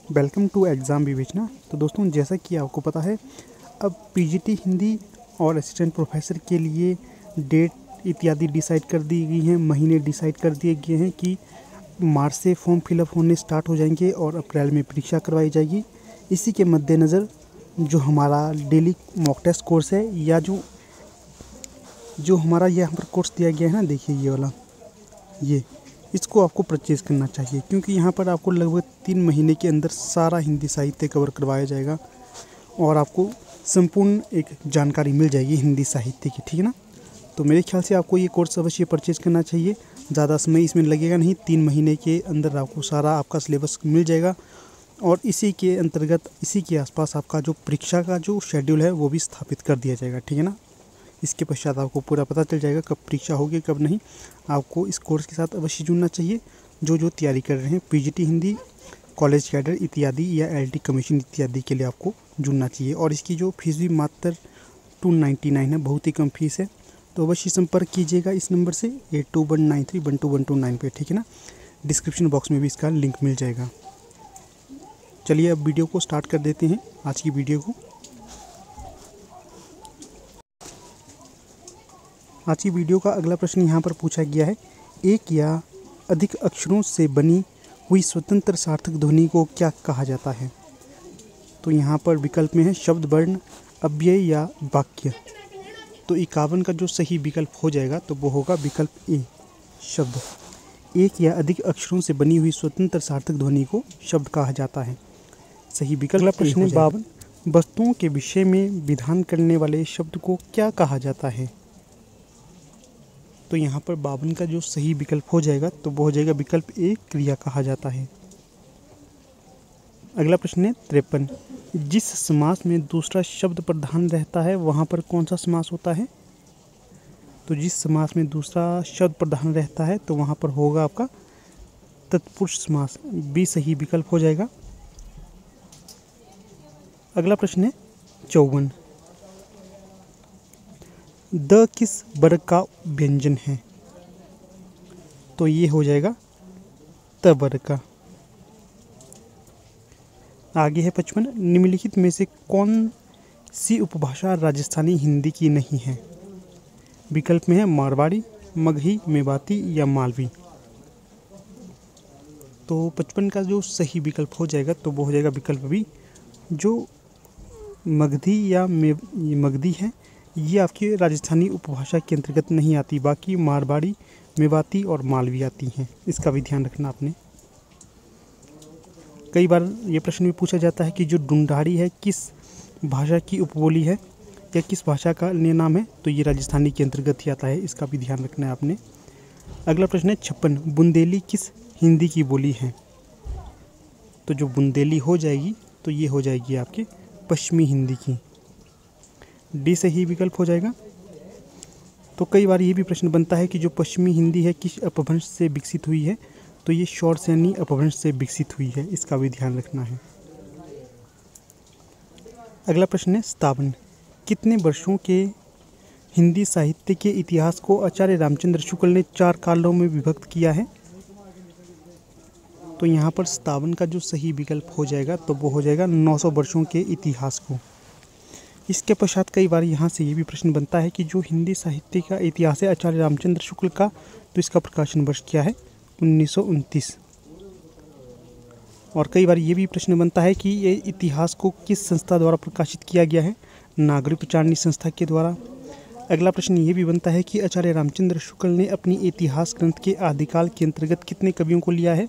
Welcome to exam विवेचना। तो दोस्तों, जैसा कि आपको पता है, अब पीजीटी हिंदी और असिस्टेंट प्रोफेसर के लिए डेट इत्यादि डिसाइड कर दी गई हैं, महीने डिसाइड कर दिए गए हैं कि मार्च से फॉर्म फिलअप होने स्टार्ट हो जाएंगे और अप्रैल में परीक्षा करवाई जाएगी। इसी के मद्देनज़र जो हमारा डेली मॉक टेस्ट कोर्स है या जो हमारा यहाँ पर कोर्स दिया गया है ना, देखिए ये वाला, इसको आपको परचेज़ करना चाहिए, क्योंकि यहाँ पर आपको लगभग 3 महीने के अंदर सारा हिंदी साहित्य कवर करवाया जाएगा और आपको संपूर्ण एक जानकारी मिल जाएगी हिंदी साहित्य की, ठीक है ना। तो मेरे ख्याल से आपको ये कोर्स अवश्य परचेज़ करना चाहिए। ज़्यादा समय इसमें लगेगा नहीं, 3 महीने के अंदर आपको सारा आपका सिलेबस मिल जाएगा और इसी के अंतर्गत, इसी के आसपास आपका जो परीक्षा का जो शेड्यूल है वो भी स्थापित कर दिया जाएगा, ठीक है ना। इसके पश्चात आपको पूरा पता चल जाएगा कब परीक्षा होगी कब नहीं। आपको इस कोर्स के साथ अवश्य जुड़ना चाहिए। जो तैयारी कर रहे हैं पीजीटी हिंदी, कॉलेज कैडर इत्यादि या एलटी कमीशन इत्यादि के लिए आपको जुड़ना चाहिए। और इसकी जो फीस भी मात्र 299 है, बहुत ही कम फीस है। तो अवश्य संपर्क कीजिएगा इस नंबर से 8193121229 पे, ठीक है ना। डिस्क्रिप्शन बॉक्स में भी इसका लिंक मिल जाएगा। चलिए अब वीडियो को स्टार्ट कर देते हैं, आज की वीडियो को। आज की वीडियो का अगला प्रश्न यहाँ पर पूछा गया है, एक या अधिक अक्षरों से बनी हुई स्वतंत्र सार्थक ध्वनि को क्या कहा जाता है। तो यहाँ पर विकल्प में है शब्द, वर्ण, अव्यय या वाक्य। तो 51 का जो सही विकल्प हो जाएगा तो वो होगा विकल्प ए, शब्द। एक या अधिक अक्षरों से बनी हुई स्वतंत्र सार्थक ध्वनि को शब्द कहा जाता है, सही विकल्प। अगला प्रश्न है 52, वस्तुओं के विषय में विधान करने वाले शब्द को क्या कहा जाता है। तो यहाँ पर 52 का जो सही विकल्प हो जाएगा तो वो हो जाएगा विकल्प ए, क्रिया कहा जाता है। अगला प्रश्न है 53, जिस समास में दूसरा शब्द प्रधान रहता है वहाँ पर कौन सा समास होता है। तो जिस समास में दूसरा शब्द प्रधान रहता है तो वहाँ पर होगा आपका तत्पुरुष समास, बी सही विकल्प हो जाएगा। अगला प्रश्न है 54, द किस वर्ग का व्यंजन है। तो ये हो जाएगा त वर्ग का। आगे है 55, निम्नलिखित में से कौन सी उपभाषा राजस्थानी हिंदी की नहीं है। विकल्प में है मारवाड़ी, मगही, मेवाती या मालवी। तो 55 का जो सही विकल्प हो जाएगा तो वो हो जाएगा विकल्प बी, जो मगधी या मगधी है, ये आपकी राजस्थानी उपभाषा के अंतर्गत नहीं आती। बाकी मारवाड़ी, मेवाती और मालवी आती हैं, इसका भी ध्यान रखना आपने। कई बार ये प्रश्न भी पूछा जाता है कि जो ढूंढाड़ी है किस भाषा की उपबोली है या किस भाषा का अन्य नाम है। तो ये राजस्थानी के अंतर्गत ही आता है, इसका भी ध्यान रखना है आपने। अगला प्रश्न है 56, बुंदेली किस हिंदी की बोली है। तो जो बुंदेली हो जाएगी तो ये हो जाएगी आपके पश्चिमी हिंदी की, डी सही विकल्प हो जाएगा। तो कई बार ये भी प्रश्न बनता है कि जो पश्चिमी हिंदी है किस अपभ्रंश से विकसित हुई है। तो ये शौरसेनी अपभ्रंश से विकसित हुई है, इसका भी ध्यान रखना है। अगला प्रश्न है 57, कितने वर्षों के हिंदी साहित्य के इतिहास को आचार्य रामचंद्र शुक्ल ने 4 कालों में विभक्त किया है। तो यहाँ पर 57 का जो सही विकल्प हो जाएगा तो वो हो जाएगा 900 वर्षों के इतिहास को। इसके पश्चात कई बार यहाँ से ये भी प्रश्न बनता है कि जो हिंदी साहित्य का इतिहास है आचार्य रामचंद्र शुक्ल का, तो इसका प्रकाशन वर्ष क्या है, 1929। और कई बार ये भी प्रश्न बनता है कि ये इतिहास को किस संस्था द्वारा प्रकाशित किया गया है, नागरिक प्रचारणी संस्था के द्वारा। अगला प्रश्न ये भी बनता है कि आचार्य रामचंद्र शुक्ल ने अपनी इतिहास ग्रंथ के आदिकाल के अंतर्गत कितने कवियों को लिया है,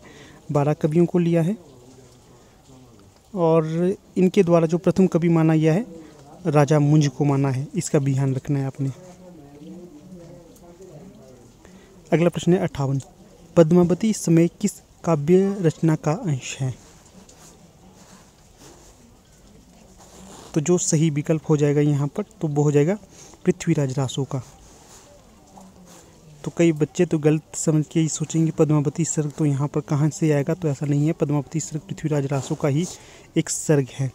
12 कवियों को लिया है। और इनके द्वारा जो प्रथम कवि माना गया है राजा मुंज को माना है, इसका भी ध्यान रखना है आपने। अगला प्रश्न है 58, पद्मावती समय किस काव्य रचना का अंश है। तो जो सही विकल्प हो जाएगा यहाँ पर तो वो हो जाएगा पृथ्वीराज रासो का। तो कई बच्चे तो गलत समझ के ही सोचेंगे पद्मावती सर्ग तो यहाँ पर कहाँ से आएगा, तो ऐसा नहीं है। पद्मावती सर्ग पृथ्वीराज रासो का ही एक सर्ग है।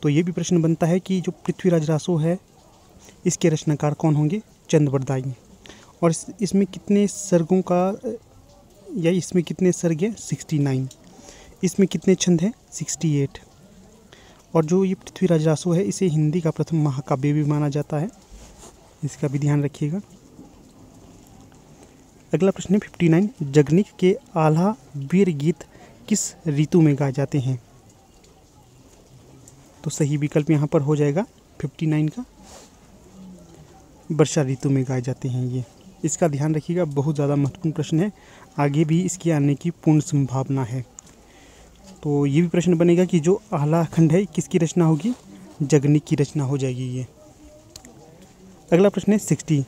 तो ये भी प्रश्न बनता है कि जो पृथ्वीराज रासो है इसके रचनाकार कौन होंगे, चंद्रवरदाई। और इसमें कितने सर्गों का या इसमें कितने सर्ग हैं, 69। इसमें कितने छंद हैं? 68। और जो ये पृथ्वीराज रासो है इसे हिंदी का प्रथम महाकाव्य भी माना जाता है, इसका भी ध्यान रखिएगा। अगला प्रश्न है 59, जगनिक के आल्हा वीर गीत किस ऋतु में गाए जाते हैं? तो सही विकल्प यहाँ पर हो जाएगा 59 का, वर्षा ऋतु में गाए जाते हैं ये, इसका ध्यान रखिएगा। बहुत ज़्यादा महत्वपूर्ण प्रश्न है, आगे भी इसके आने की पूर्ण संभावना है। तो ये भी प्रश्न बनेगा कि जो आल्हा खंड है किसकी रचना होगी? जगनिक की रचना हो जाएगी ये। अगला प्रश्न है 60,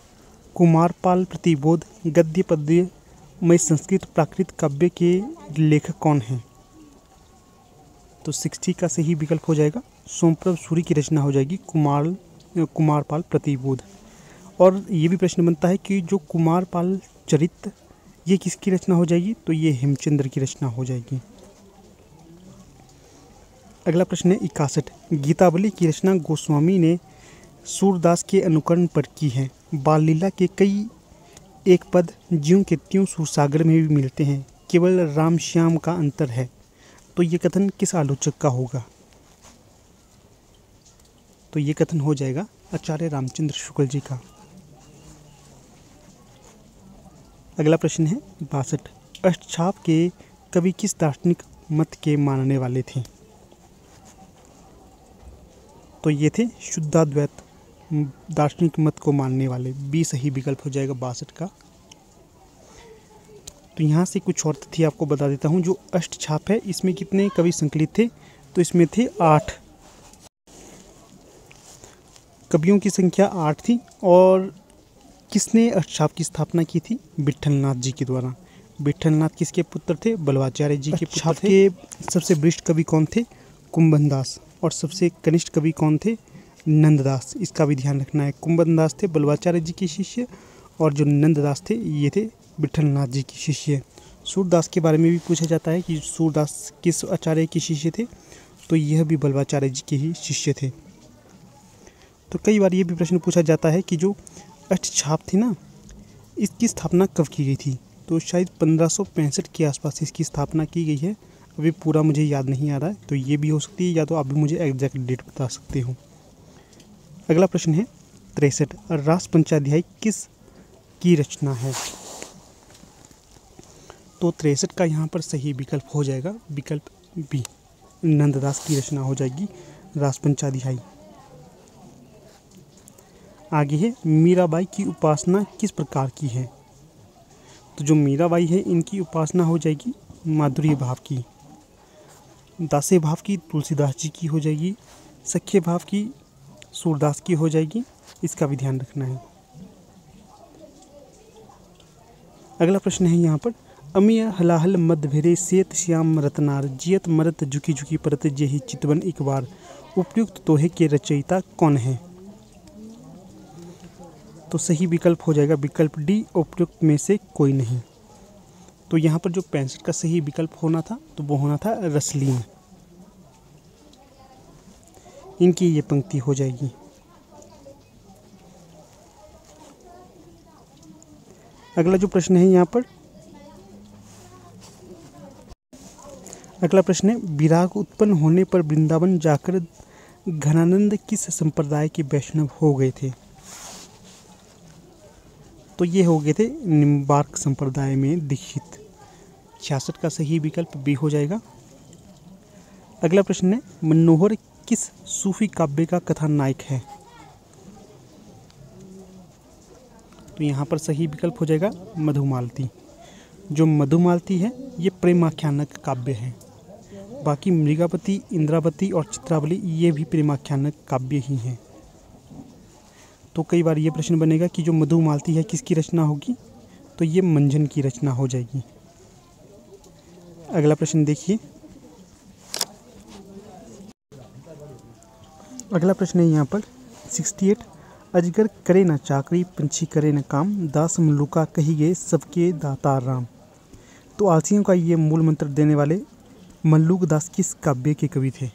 कुमारपाल प्रतिबोध गद्य पद्य में संस्कृत प्राकृत काव्य के लेखक कौन हैं? तो 60 का सही विकल्प हो जाएगा सोमप्रभ सूरी की रचना हो जाएगी कुमारपाल प्रतिबोध। और ये भी प्रश्न बनता है कि जो कुमारपाल चरित ये किसकी रचना हो जाएगी? तो ये हेमचंद्र की रचना हो जाएगी। अगला प्रश्न है 61, गीतावली की रचना गोस्वामी ने सूरदास के अनुकरण पर की है। बाल लीला के कई एक पद ज्यों के त्यों सूरसागर में भी मिलते हैं, केवल राम श्याम का अंतर है। तो ये कथन किस आलोचक का होगा? तो ये कथन हो जाएगा आचार्य रामचंद्र शुक्ल जी का। अगला प्रश्न है 62, अष्टछाप के कवि किस दार्शनिक मत के मानने वाले थे? तो ये थे शुद्धाद्वैत दार्शनिक मत को मानने वाले, बी सही विकल्प हो जाएगा 62 का। तो यहाँ से कुछ और तथ्य आपको बता देता हूँ। जो अष्टछाप है इसमें कितने कवि संकलित थे? तो इसमें थे 8, कवियों की संख्या 8 थी। और किसने अष्टछाप की स्थापना की थी? विट्ठलनाथ जी के द्वारा। विट्ठलनाथ किसके पुत्र थे? बलवाचार्य जी के पुत्र थे। सबसे वरिष्ठ कवि कौन थे? कुंभनदास। और सबसे कनिष्ठ कवि कौन थे? नंददास। इसका भी ध्यान रखना है। कुंभनदास थे बलवाचार्य जी के शिष्य, और जो नंददास थे ये थे विट्ठलनाथ जी के शिष्य। सूरदास के बारे में भी पूछा जाता है कि सूरदास किस आचार्य के शिष्य थे? तो यह भी बलवाचार्य जी के ही शिष्य थे। तो कई बार ये भी प्रश्न पूछा जाता है कि जो अष्टछाप थी ना, इसकी स्थापना कब की गई थी? तो शायद 1565 के आसपास इसकी स्थापना की गई है। अभी पूरा मुझे याद नहीं आ रहा है, तो ये भी हो सकती है, या तो आप भी मुझे एग्जैक्ट डेट बता सकते हो। अगला प्रश्न है 63, रास पंचाध्याय किस की रचना है? तो 63 का यहाँ पर सही विकल्प हो जाएगा विकल्प बी, नंददास की रचना हो जाएगी रास पंचाध्याय। आगे है मीराबाई की उपासना किस प्रकार की है? तो जो मीराबाई है इनकी उपासना हो जाएगी माधुर्य भाव की, दासे भाव की तुलसीदास जी की हो जाएगी, सख्य भाव की सूरदास की हो जाएगी। इसका भी ध्यान रखना है। अगला प्रश्न है यहाँ पर, अमिय हलाहल मद भेरे सेत श्याम रतनार जियत मरत झुकी झुकी परत जेहि चितवन एक बार, उपयुक्त दोहे के रचयिता कौन है? तो सही विकल्प हो जाएगा विकल्प डी, उपयुक्त में से कोई नहीं। तो यहाँ पर जो 65 का सही विकल्प होना था तो वो होना था रसलीन, इनकी ये पंक्ति हो जाएगी। अगला जो प्रश्न है यहाँ पर, अगला प्रश्न है, विराग उत्पन्न होने पर वृंदावन जाकर घनानंद किस संप्रदाय के वैष्णव हो गए थे? तो ये हो गए थे निम्बार्क संप्रदाय में दीक्षित। 66 का सही विकल्प बी हो जाएगा। अगला प्रश्न है, मनोहर किस सूफी काव्य का कथानायक है? तो यहाँ पर सही विकल्प हो जाएगा मधुमालती। जो मधुमालती है ये प्रेमाख्यानक काव्य है। बाकी मृगावती, इंद्रावती और चित्रावली ये भी प्रेमाख्यानक काव्य ही हैं। तो कई बार ये प्रश्न बनेगा कि जो मधुमालती है किसकी रचना होगी? तो ये मंजन की रचना हो जाएगी। अगला प्रश्न देखिए। अगला प्रश्न है यहाँ पर 68, अजगर करे न चाकरी पंछी करे न काम, दास मलुका कही गए सबके दातार राम। तो आलसियों का ये मूल मंत्र देने वाले मल्लुक दास किस काव्य के कवि थे?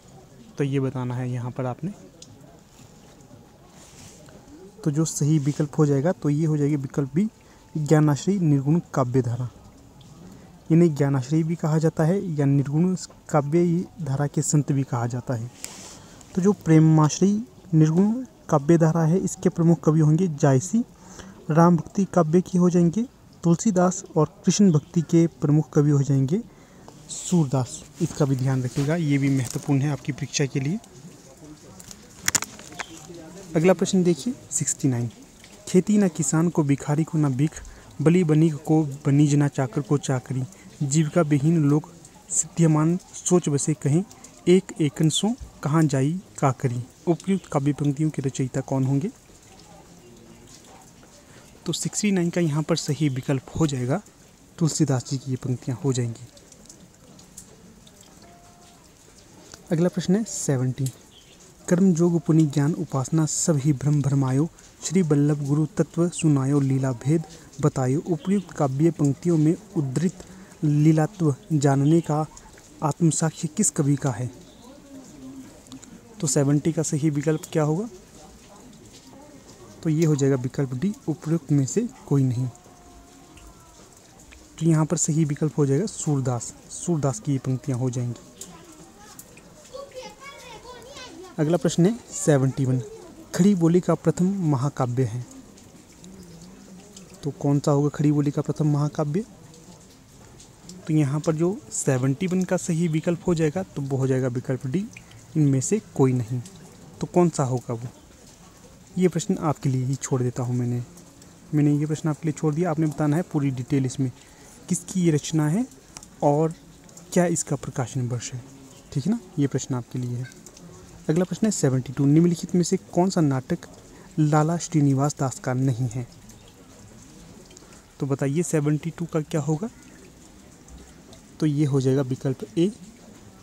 तो ये बताना है यहाँ पर आपने। तो जो सही विकल्प हो जाएगा तो ये हो जाएगी विकल्प बी, ज्ञानाश्री निर्गुण काव्य धारा। इन्हें ज्ञानाश्रय भी कहा जाता है या निर्गुण काव्य धारा के संत भी कहा जाता है। तो जो प्रेमाश्रयी निर्गुण काव्य धारा है इसके प्रमुख कवि होंगे जायसी। राम भक्ति काव्य की हो जाएंगे तुलसीदास और कृष्ण भक्ति के प्रमुख कवि हो जाएंगे सूरदास। इसका भी ध्यान रखिएगा, ये भी महत्वपूर्ण है आपकी परीक्षा के लिए। अगला प्रश्न देखिए 69। खेती न किसान को भिखारी को न भिख, बलि बनिक को बनिज न चाकर को चाकरी, जीविका विहीन लोग सिद्ध्यमान सोच बसे कहें, एक एकन सो कहाँ जाई का करी। उपयुक्त काव्य पंक्तियों के रचयिता कौन होंगे? तो 69 का यहाँ पर सही विकल्प हो जाएगा तुलसीदास जी की ये पंक्तियाँ हो जाएंगी। अगला प्रश्न है 70। कर्म जोग पुनि ज्ञान उपासना सब ही भ्रम भरमायो, श्री वल्लभ गुरु तत्व सुनायो लीला भेद बतायो। उपयुक्त काव्य पंक्तियों में उद्धृत लीलात्व जानने का आत्मसाक्ष्य किस कवि का है? तो 70 का सही विकल्प क्या होगा? तो ये हो जाएगा विकल्प डी, उपयुक्त में से कोई नहीं। तो यहाँ पर सही विकल्प हो जाएगा सूरदास। सूरदास की ये पंक्तियाँ हो जाएंगी। अगला प्रश्न है 71। खड़ी बोली का प्रथम महाकाव्य है। तो कौन सा होगा खड़ी बोली का प्रथम महाकाव्य? तो यहाँ पर जो 71 का सही विकल्प हो जाएगा तो वो हो जाएगा विकल्प डी, इनमें से कोई नहीं। तो कौन सा होगा वो? ये प्रश्न आपके लिए ही छोड़ देता हूँ मैंने ये प्रश्न आपके लिए छोड़ दिया। आपने बताना है पूरी डिटेल इसमें किसकी ये रचना है और क्या इसका प्रकाशन वर्ष है। ठीक है ना, ये प्रश्न आपके लिए है। अगला प्रश्न है 72। निम्नलिखित में से कौन सा नाटक लाला श्रीनिवास दास का नहीं है? तो बताइए 72 का क्या होगा? तो ये हो जाएगा विकल्प ए,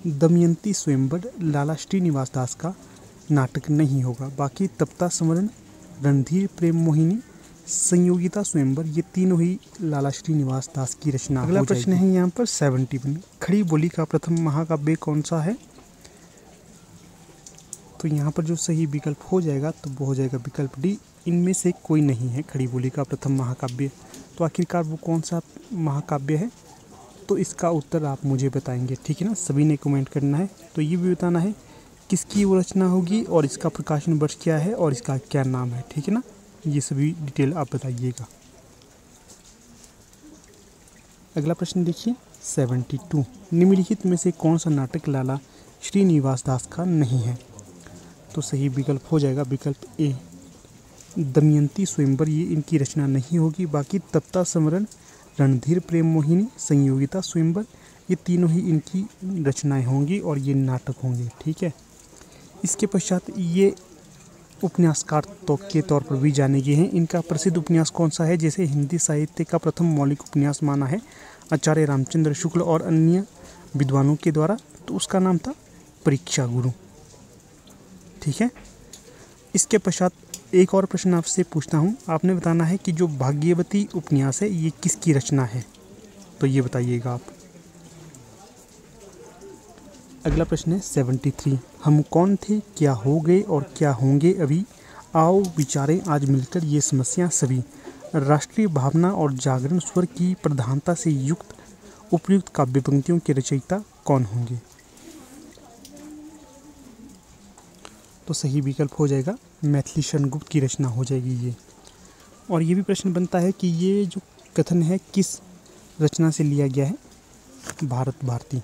दमयंती स्वयंवर लाला श्रीनिवास दास का नाटक नहीं होगा। बाकी तप्ता समरण, रणधीर प्रेम मोहिनी, संयोगिता स्वयंवर ये तीनों ही लाला श्रीनिवास दास की रचना। अगला प्रश्न है यहाँ पर 71। खड़ी बोली का प्रथम महाकाव्य कौन सा है? तो यहाँ पर जो सही विकल्प हो जाएगा तो वो हो जाएगा विकल्प डी, इनमें से कोई नहीं है खड़ी बोली का प्रथम महाकाव्य। तो आखिरकार वो कौन सा महाकाव्य है? तो इसका उत्तर आप मुझे बताएंगे। ठीक है ना, सभी ने कमेंट करना है। तो ये भी बताना है किसकी वो रचना होगी और इसका प्रकाशन वर्ष क्या है और इसका क्या नाम है। ठीक है ना, ये सभी डिटेल आप बताइएगा। अगला प्रश्न देखिए 72। निम्नलिखित में से कौन सा नाटक लाला श्रीनिवास दास का नहीं है? तो सही विकल्प हो जाएगा विकल्प ए, दमयंती स्वयंवर ये इनकी रचना नहीं होगी। बाकी तप्ता समरण, रणधीर प्रेम मोहिनी, संयोगिता स्वयंवर ये तीनों ही इनकी रचनाएं होंगी और ये नाटक होंगे। ठीक है, इसके पश्चात ये उपन्यासकार के तौर पर भी जाने गए हैं। इनका प्रसिद्ध उपन्यास कौन सा है? जैसे हिंदी साहित्य का प्रथम मौलिक उपन्यास माना है आचार्य रामचंद्र शुक्ल और अन्य विद्वानों के द्वारा, तो उसका नाम था परीक्षा गुरु। ठीक है, इसके पश्चात एक और प्रश्न आपसे पूछता हूँ। आपने बताना है कि जो भाग्यवती उपन्यास है ये किसकी रचना है? तो ये बताइएगा आप। अगला प्रश्न है 73। हम कौन थे, क्या हो गए और क्या होंगे अभी, आओ विचारें आज मिलकर ये समस्या सभी। राष्ट्रीय भावना और जागरण स्वर की प्रधानता से युक्त उपयुक्त काव्य पंक्तियों के रचयिता कौन होंगे? तो सही विकल्प हो जाएगा मैथिली शरण गुप्त की रचना हो जाएगी ये। और ये भी प्रश्न बनता है कि ये जो कथन है किस रचना से लिया गया है? भारत भारती।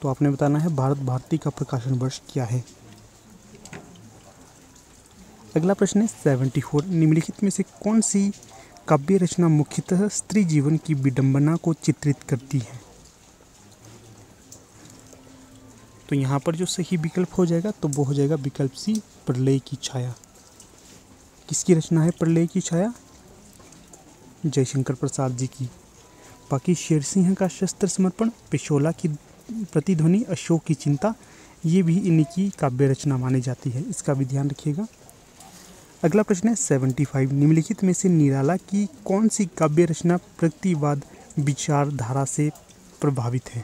तो आपने बताना है भारत भारती का प्रकाशन वर्ष क्या है। अगला प्रश्न है 74। निम्नलिखित में से कौन सी काव्य रचना मुख्यतः स्त्री जीवन की विडंबना को चित्रित करती है? तो यहाँ पर जो सही विकल्प हो जाएगा तो वो हो जाएगा विकल्प सी, प्रलय की छाया। किसकी रचना है प्रलय की छाया? जयशंकर प्रसाद जी की। बाकी शेर सिंह का शस्त्र समर्पण, पिशोला की प्रतिध्वनि, अशोक की चिंता ये भी इन्हीं की काव्य रचना मानी जाती है। इसका भी ध्यान रखिएगा। अगला प्रश्न है 75। निम्नलिखित में से निराला की कौन सी काव्य रचना प्रगतिवाद विचारधारा से प्रभावित है?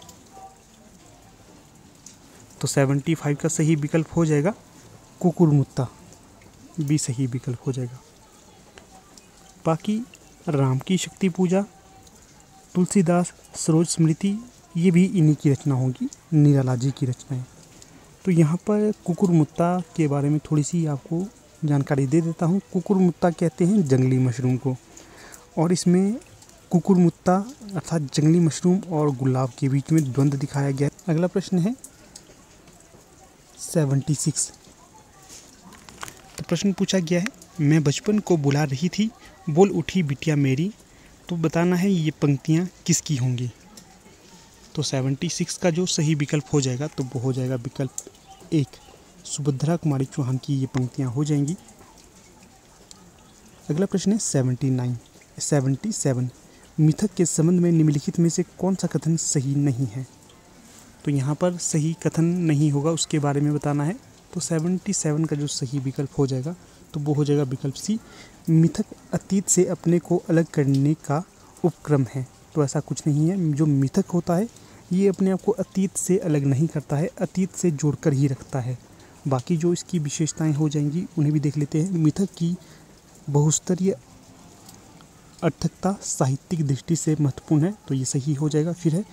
तो 75 का सही विकल्प हो जाएगा कुकुरमुत्ता, भी सही विकल्प हो जाएगा। बाकी राम की शक्ति पूजा, तुलसीदास, सरोज स्मृति, ये भी इन्हीं की रचना होगी, निराला जी की रचना है। तो यहाँ पर कुकुरमुत्ता के बारे में थोड़ी सी आपको जानकारी दे देता हूँ। कुकुरमुत्ता कहते हैं जंगली मशरूम को, और इसमें कुकुरमुत्ता अर्थात जंगली मशरूम और गुलाब के बीच में द्वंद्व दिखाया गया है। अगला प्रश्न है 76। तो प्रश्न पूछा गया है, मैं बचपन को बुला रही थी, बोल उठी बिटिया मेरी। तो बताना है ये पंक्तियाँ किसकी होंगी। तो 76 का जो सही विकल्प हो जाएगा तो वो हो जाएगा विकल्प 1, सुभद्रा कुमारी चौहान की ये पंक्तियाँ हो जाएंगी। अगला प्रश्न है 77। मिथक के संबंध में निम्नलिखित में से कौन सा कथन सही नहीं है। तो यहाँ पर सही कथन नहीं होगा, उसके बारे में बताना है। तो 77 का जो सही विकल्प हो जाएगा तो वो हो जाएगा विकल्प सी, मिथक अतीत से अपने को अलग करने का उपक्रम है। तो ऐसा कुछ नहीं है, जो मिथक होता है ये अपने आप को अतीत से अलग नहीं करता है, अतीत से जोड़कर ही रखता है। बाकी जो इसकी विशेषताएं हो जाएंगी उन्हें भी देख लेते हैं। मिथक की बहुस्तरीय अर्थकता साहित्यिक दृष्टि से महत्वपूर्ण है, तो ये सही हो जाएगा। फिर है,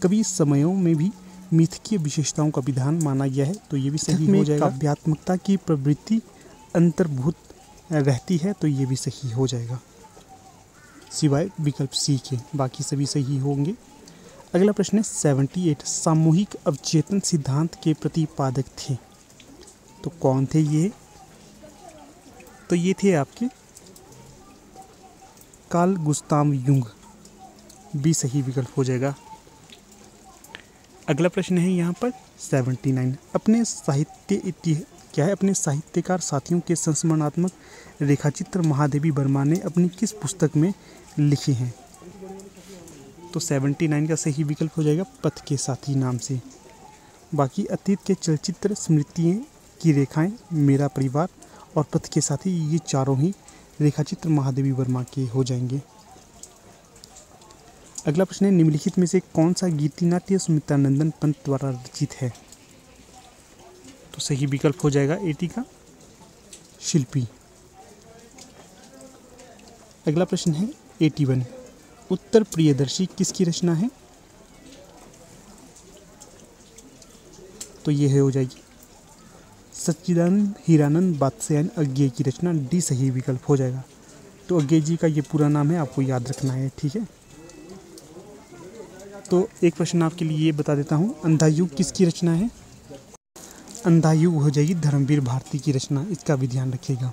कभी समयों में भी मिथकीय विशेषताओं का विधान माना गया है, तो ये भी सही हो जाएगा। काव्यात्मकता की प्रवृत्ति अंतर्भूत रहती है, तो ये भी सही हो जाएगा, सिवाय विकल्प सी के, बाकी सभी सही होंगे। अगला प्रश्न है 78। सामूहिक अवचेतन सिद्धांत के प्रतिपादक थे, तो कौन थे ये। तो ये थे आपके कार्ल गुस्ताव युंग, भी सही विकल्प हो जाएगा। अगला प्रश्न है यहाँ पर 79। अपने अपने साहित्यकार साथियों के संस्मरणात्मक रेखाचित्र महादेवी वर्मा ने अपनी किस पुस्तक में लिखे हैं। तो 79 का सही विकल्प हो जाएगा पथ के साथी नाम से। बाकी अतीत के चलचित्र स्मृतियाँ की रेखाएं, मेरा परिवार और पथ के साथी, ये चारों ही रेखाचित्र महादेवी वर्मा के हो जाएंगे। अगला प्रश्न है, निम्नलिखित में से कौन सा गीतिनाट्य सुमित्रानंदन पंत द्वारा रचित है। तो सही विकल्प हो जाएगा 80 का शिल्पी। अगला प्रश्न है 81। उत्तर प्रियदर्शी किसकी रचना है। तो ये हो जाएगी सच्चिदानंद हीरानंद बादशाहन अज्ञे की रचना, डी सही विकल्प हो जाएगा। तो अज्ञे जी का ये पूरा नाम है, आपको याद रखना है, ठीक है। तो एक प्रश्न आपके लिए ये बता देता हूँ, अंधा युग किसकी रचना है। अंधा युग हो जाएगी धर्मवीर भारती की रचना, इसका भी ध्यान रखिएगा।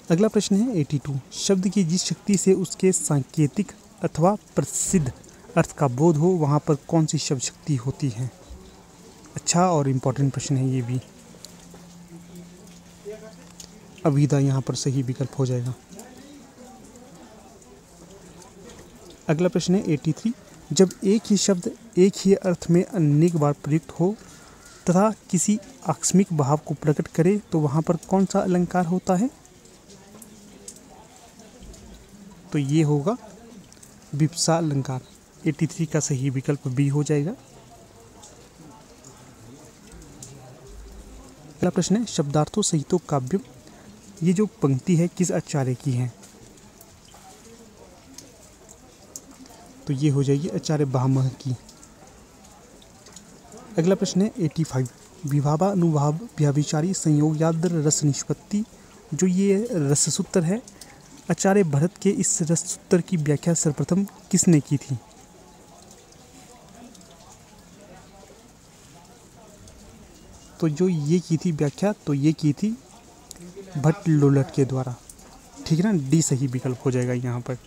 अगला प्रश्न है 82। शब्द की जिस शक्ति से उसके सांकेतिक अथवा प्रसिद्ध अर्थ का बोध हो, वहाँ पर कौन सी शब्द शक्ति होती है। अच्छा और इम्पोर्टेंट प्रश्न है ये भी। अभिधा यहाँ पर सही विकल्प हो जाएगा। अगला प्रश्न है 83। जब एक ही शब्द एक ही अर्थ में अनेक बार प्रयुक्त हो तथा किसी आकस्मिक भाव को प्रकट करे, तो वहाँ पर कौन सा अलंकार होता है। तो ये होगा विप्सा अलंकार। 83 का सही विकल्प बी हो जाएगा। अगला प्रश्न है, शब्दार्थों सहितो काव्यम, ये जो पंक्ति है किस आचार्य की है। तो ये हो जाएगी आचार्य भामह की। अगला प्रश्न है 85। विभावानुभाव व्याभिचारी संयोगाद्र रस निष्पत्ति, जो ये रससूत्र है, आचार्य भरत के इस रससूत्र की व्याख्या सर्वप्रथम किसने की थी। तो जो ये की थी व्याख्या, तो ये की थी भट्ट लोलट के द्वारा, ठीक है ना, डी सही विकल्प हो जाएगा यहाँ पर।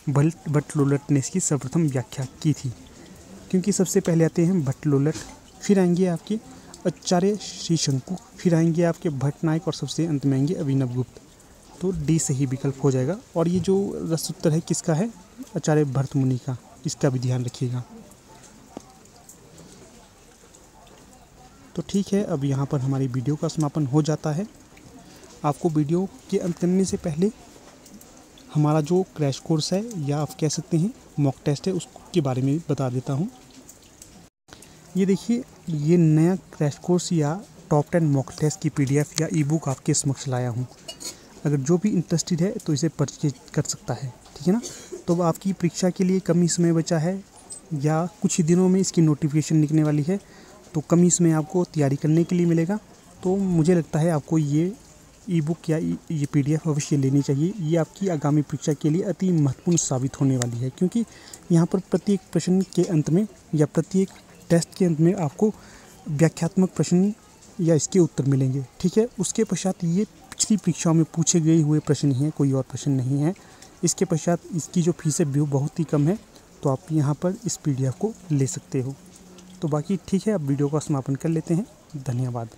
भट्ट लोलट ने इसकी सर्वप्रथम व्याख्या की थी, क्योंकि सबसे पहले आते हैं भट्ट लोलट, फिर आएंगे आपके आचार्य श्री शंकु, फिर आएंगे आपके भट्ट नायक और सबसे अंत में आएंगे अभिनव गुप्त। तो डी सही विकल्प हो जाएगा। और ये जो रससूत्र है किसका है, आचार्य भरत मुनि का, इसका भी ध्यान रखिएगा। तो ठीक है, अब यहाँ पर हमारी वीडियो का समापन हो जाता है। आपको वीडियो के अंत करने से पहले हमारा जो क्रैश कोर्स है, या आप कह सकते हैं मॉक टेस्ट है, उसके बारे में बता देता हूँ। ये देखिए, ये नया क्रैश कोर्स या टॉप 10 मॉक टेस्ट की PDF या ई-बुक आपके समक्ष लाया हूँ। अगर जो भी इंटरेस्टेड है तो इसे परचेज कर सकता है, ठीक है ना। तो अब आपकी परीक्षा के लिए कम ही समय बचा है या कुछ ही दिनों में इसकी नोटिफिकेशन निकलने वाली है, तो कम ही समय आपको तैयारी करने के लिए मिलेगा। तो मुझे लगता है आपको ये ई बुक या ये PDF अवश्य लेनी चाहिए। ये आपकी आगामी परीक्षा के लिए अति महत्वपूर्ण साबित होने वाली है, क्योंकि यहाँ पर प्रत्येक प्रश्न के अंत में या प्रत्येक टेस्ट के अंत में आपको व्याख्यात्मक प्रश्न या इसके उत्तर मिलेंगे। ठीक है, उसके पश्चात ये पिछली परीक्षाओं में पूछे गए हुए प्रश्न ही हैं, कोई और प्रश्न नहीं है। इसके पश्चात इसकी जो फीस है वो बहुत ही कम है, तो आप यहाँ पर इस PDF को ले सकते हो। तो बाकी ठीक है, अब वीडियो का समापन कर लेते हैं। धन्यवाद।